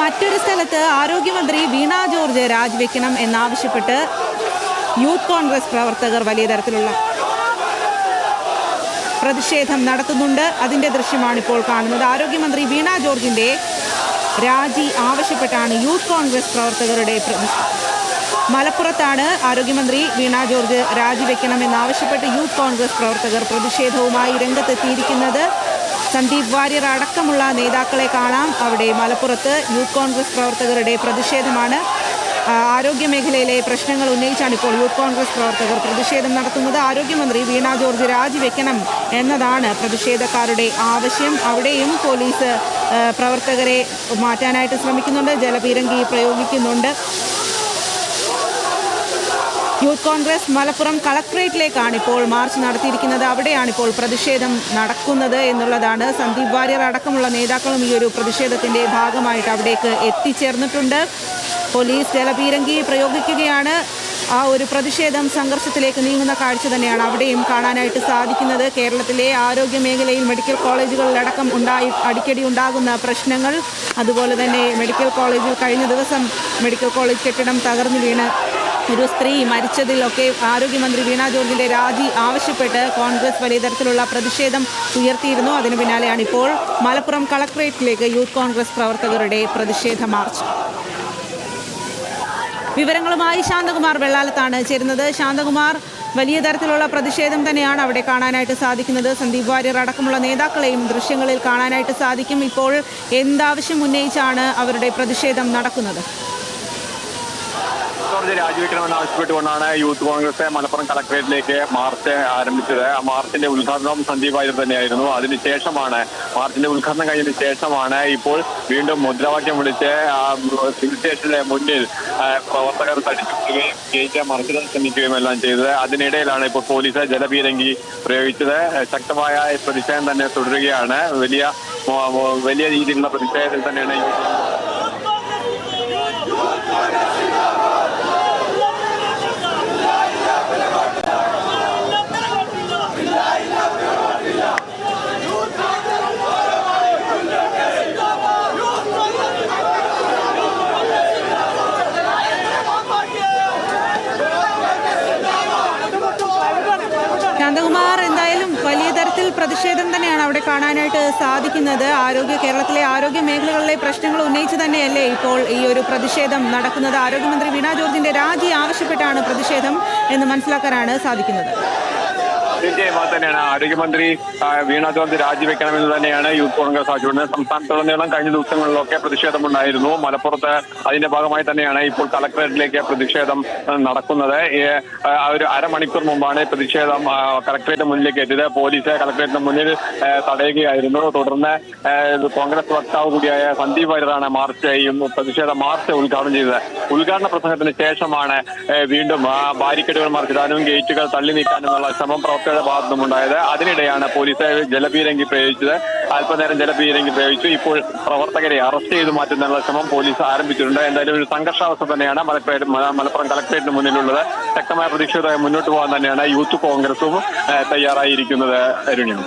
മറ്റൊരു സ്ഥലത്ത് ആരോഗ്യമന്ത്രി വീണ ജോർജ് രാജിവെക്കണം എന്നാവശ്യപ്പെട്ട് യൂത്ത് കോൺഗ്രസ് പ്രവർത്തകർ വലിയ തരത്തിലുള്ള പ്രതിഷേധം നടത്തുന്നുണ്ട്. അതിൻ്റെ ദൃശ്യമാണ് ഇപ്പോൾ കാണുന്നത്. ആരോഗ്യമന്ത്രി വീണ ജോർജിൻ്റെ രാജി ആവശ്യപ്പെട്ടാണ് യൂത്ത് കോൺഗ്രസ് പ്രവർത്തകരുടെ മലപ്പുറത്താണ് ആരോഗ്യമന്ത്രി വീണ ജോർജ് രാജിവെക്കണമെന്നാവശ്യപ്പെട്ട് യൂത്ത് കോൺഗ്രസ് പ്രവർത്തകർ പ്രതിഷേധവുമായി രംഗത്തെത്തിയിരിക്കുന്നത്. സന്ദീപ് വാര്യർ അടക്കമുള്ള നേതാക്കളെ കാണാം. അവിടെ മലപ്പുറത്ത് യൂത്ത് കോൺഗ്രസ് പ്രവർത്തകരുടെ പ്രതിഷേധമാണ്. ആരോഗ്യ മേഖലയിലെ പ്രശ്നങ്ങൾ ഉന്നയിച്ചാണ് ഇപ്പോൾ യൂത്ത് കോൺഗ്രസ് പ്രവർത്തകർ പ്രതിഷേധം നടത്തുന്നത്. ആരോഗ്യമന്ത്രി വീണ ജോർജ് രാജിവെക്കണം എന്നതാണ് പ്രതിഷേധക്കാരുടെ ആവശ്യം. അവിടെയും പോലീസ് പ്രവർത്തകരെ മാറ്റാനായിട്ട് ശ്രമിക്കുന്നുണ്ട്, ജലപീരങ്കി പ്രയോഗിക്കുന്നുണ്ട്. യൂത്ത് കോൺഗ്രസ് മലപ്പുറം കളക്ട്രേറ്റിലേക്കാണ് ഇപ്പോൾ മാർച്ച് നടത്തിയിരിക്കുന്നത്. അവിടെയാണിപ്പോൾ പ്രതിഷേധം നടക്കുന്നത് എന്നുള്ളതാണ്. സന്ദീപ് വാര്യർ അടക്കമുള്ള നേതാക്കളും ഈ ഒരു പ്രതിഷേധത്തിൻ്റെ ഭാഗമായിട്ട് അവിടേക്ക് എത്തിച്ചേർന്നിട്ടുണ്ട്. പോലീസ് ജലപീരങ്കി പ്രയോഗിക്കുകയാണ്. ആ ഒരു പ്രതിഷേധം സംഘർഷത്തിലേക്ക് നീങ്ങുന്ന കാഴ്ച തന്നെയാണ് അവിടെയും കാണാനായിട്ട് സാധിക്കുന്നത്. കേരളത്തിലെ ആരോഗ്യ മേഖലയിൽ മെഡിക്കൽ കോളേജുകളിലടക്കം അടിക്കടി ഉണ്ടാകുന്ന പ്രശ്നങ്ങൾ, അതുപോലെ തന്നെ മെഡിക്കൽ കോളേജിൽ കഴിഞ്ഞ ദിവസം മെഡിക്കൽ കോളേജ് കെട്ടിടം തകർന്നു വീണ് ഒരു സ്ത്രീ മരിച്ചതിലൊക്കെ ആരോഗ്യമന്ത്രി വീണ ജോർജിൻ്റെ രാജി ആവശ്യപ്പെട്ട് കോൺഗ്രസ് വലിയ തരത്തിലുള്ള പ്രതിഷേധം ഉയർത്തിയിരുന്നു. അതിന് പിന്നാലെയാണ് ഇപ്പോൾ മലപ്പുറം കളക്ട്രേറ്റിലേക്ക് യൂത്ത് കോൺഗ്രസ് പ്രവർത്തകരുടെ പ്രതിഷേധ മാർച്ച്. വിവരങ്ങളുമായി ശാന്തകുമാർ വെള്ളാലത്താണ് ചേരുന്നത്. ശാന്തകുമാർ, വലിയ തരത്തിലുള്ള പ്രതിഷേധം തന്നെയാണ് അവിടെ കാണാനായിട്ട് സാധിക്കുന്നത്. സന്ദീപ് വാര്യർ അടക്കമുള്ള നേതാക്കളെയും ദൃശ്യങ്ങളിൽ കാണാനായിട്ട് സാധിക്കും. ഇപ്പോൾ എന്താവശ്യം ഉന്നയിച്ചാണ് അവരുടെ പ്രതിഷേധം നടക്കുന്നത്? രാജിവെക്കണമെന്ന് ആവശ്യപ്പെട്ടുകൊണ്ടാണ് യൂത്ത് കോൺഗ്രസ് മലപ്പുറം കളക്ടറേറ്റിലേക്ക് മാർച്ച് ആരംഭിച്ചത്. ആ മാർച്ചിന്റെ ഉദ്ഘാടനം സന്ദീപ് വാര്യർ തന്നെയായിരുന്നു. അതിനുശേഷമാണ് മാർച്ചിന്റെ ഉദ്ഘാടനം കഴിഞ്ഞതിന് ശേഷമാണ് ഇപ്പോൾ വീണ്ടും മുദ്രാവാക്യം വിളിച്ച് സിവിൽ സ്റ്റേഷന്റെ മുന്നിൽ പ്രവർത്തകർ തടിച്ചുകയും ഗേറ്റ് മറിച്ചിടാൻ ശ്രമിക്കുകയും എല്ലാം ചെയ്തത്. അതിനിടയിലാണ് ഇപ്പോൾ പോലീസ് ജലപീരങ്കി പ്രയോഗിച്ചത്. ശക്തമായ പ്രതിഷേധം തന്നെ തുടരുകയാണ്. വലിയ രീതിയിലുള്ള പ്രതിഷേധത്തിൽ തന്നെയാണ് ശാന്തകുമാർ, എന്തായാലും വലിയ തരത്തിൽ പ്രതിഷേധം തന്നെയാണ് അവിടെ കാണാനായിട്ട് സാധിക്കുന്നത്. കേരളത്തിലെ ആരോഗ്യ മേഖലകളിലെ പ്രശ്നങ്ങൾ ഉന്നയിച്ച് തന്നെയല്ലേ ഇപ്പോൾ ഈ ഒരു പ്രതിഷേധം നടക്കുന്നത്? ആരോഗ്യമന്ത്രി വീണ ജോർജിൻ്റെ രാജി ആവശ്യപ്പെട്ടാണ് പ്രതിഷേധം എന്ന് മനസ്സിലാക്കാനാണ് സാധിക്കുന്നത്. തീർച്ചയായും തന്നെയാണ് ആരോഗ്യമന്ത്രി വീണ ജോർജ് രാജിവെക്കണമെന്ന് തന്നെയാണ് യൂത്ത് കോൺഗ്രസ് ആവശ്യപ്പെടുന്നത്. സംസ്ഥാനത്തുടനീളം കഴിഞ്ഞ ദിവസങ്ങളിലൊക്കെ പ്രതിഷേധമുണ്ടായിരുന്നു. മലപ്പുറത്ത് അതിന്റെ ഭാഗമായി തന്നെയാണ് ഇപ്പോൾ കളക്ടറേറ്റിലേക്ക് പ്രതിഷേധം നടക്കുന്നത്. ഒരു അരമണിക്കൂർ മുമ്പാണ് പ്രതിഷേധം കളക്ടറേറ്റ് മുന്നിലേക്ക് എത്തിയത്. പോലീസ് കളക്ടറേറ്റിന് മുന്നിൽ തടയുകയായിരുന്നു. തുടർന്ന് കോൺഗ്രസ് വക്താവ് കൂടിയായ സന്ദീപ് വാര്യറാണ് പ്രതിഷേധ മാർച്ച് ഉദ്ഘാടനം ചെയ്തത്. ഉദ്ഘാടന പ്രസംഗത്തിന് ശേഷമാണ് വീണ്ടും ബാരിക്കേഡുകൾ മറിച്ചിടാനും ഗേറ്റുകൾ തള്ളി നീക്കാനുമുള്ള ശ്രമം പ്രവർത്തകരുടെ ഭാഗത്തുനിന്നുണ്ടായത്. അതിനിടെയാണ് പോലീസ് ജലപീരങ്കി പ്രയോഗിച്ചത്. അല്പനേരം ജലപീരങ്കി പ്രയോഗിച്ചു. ഇപ്പോൾ പ്രവർത്തകരെ അറസ്റ്റ് ചെയ്ത് മാറ്റുന്നതിനുള്ള ശ്രമം പോലീസ് ആരംഭിച്ചിട്ടുണ്ട്. എന്തായാലും ഒരു സംഘർഷാവസ്ഥ തന്നെയാണ് മലപ്പുറം കളക്ടറേറ്റിന് മുന്നിലുള്ളത്. ശക്തമായ പ്രതിഷേധം മുന്നോട്ട് പോകാൻ തന്നെയാണ് യൂത്ത് കോൺഗ്രസും തയ്യാറായിരിക്കുന്നത്. അരുണ്യം.